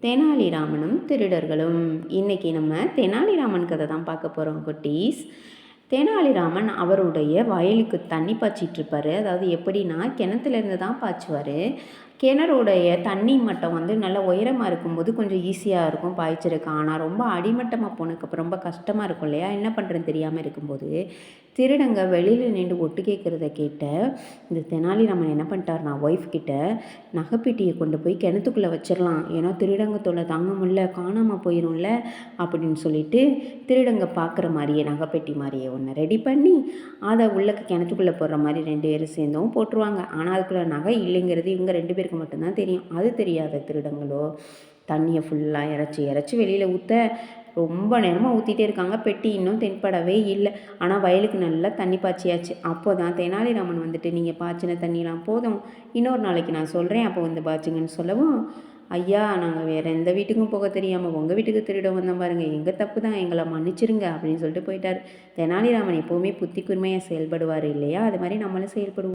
தெனாலிராமனும் திருடர்களும். இன்றைக்கி நம்ம தெனாலிராமன் கதை தான் பார்க்க போகிறோம் குட்டீஸ். தெனாலிராமன் அவருடைய வயலுக்கு தண்ணி பாய்ச்சிட்ருப்பார். அதாவது எப்படின்னா கிணத்துலேருந்து தான் பாய்ச்சுவார். கிணறுடைய தண்ணி மட்டம் நல்லா உயரமாக இருக்கும்போது கொஞ்சம் ஈஸியாக இருக்கும் பாய்ச்சறதுக்கு. ஆனால் ரொம்ப அடிமட்டமாக போனதுக்கப்புறம் ரொம்ப கஷ்டமாக இருக்கும் இல்லையா? என்ன பண்ணுறதுன்னு தெரியாமல் இருக்கும்போது திருடங்க வெளியில் நின்று ஒட்டு கேட்குறத கேட்ட இந்த தெனாலிராமன் என்ன பண்ணிட்டார், நான் ஒய்ஃப் கிட்ட நகைப்பெட்டியை கொண்டு போய் கிணத்துக்குள்ளே வச்சிடலாம், ஏன்னா திருடங்க தொல்லை தாங்க முடியல, காணாமல் போயிடும்ல அப்படின்னு சொல்லிட்டு திருடங்க பார்க்குற மாதிரியே நகைப்பெட்டி மாதிரியே ஒன்று ரெடி பண்ணி அதை உள்ள கிணத்துக்குள்ளே போடுற மாதிரி 2 பேரும் சேர்ந்தும் போட்டுருவாங்க. ஆனால் அதுக்குள்ளே நகை இல்லைங்கிறது இவங்க 2 பேருக்கு மட்டும்தான் தெரியும். அது தெரியாத திருடங்களோ தண்ணியை ஃபுல்லாக இறச்சி வெளியில் ஊற்ற ரொம்ப நேரமாக ஊற்றிட்டே இருக்காங்க. பெட்டி இன்னும் தென்படவே இல்லை. ஆனால் வயலுக்கு நல்லா தண்ணி பாய்ச்சியாச்சு. அப்போ தான் தெனாலிராமன் நீங்கள் பாய்ச்சின தண்ணியெலாம் போதும், இன்னொரு நாளைக்கு நான் சொல்கிறேன், அப்போ பாய்ச்சுங்கன்னு சொல்லவும், ஐயா நாங்கள் வேறு எந்த வீட்டுக்கும் போக தெரியாமல் உங்கள் வீட்டுக்கு திருட வந்தோம் பாருங்கள், எங்கள் தப்பு தான், எங்களை மன்னிச்சிருங்க அப்படின்னு சொல்லிட்டு போயிட்டார். தெனாலிராமன் எப்போவுமே புத்தி கூர்மையாக செயல்படுவார் இல்லையா? அது மாதிரி நம்மளும் செயல்படுவோம்.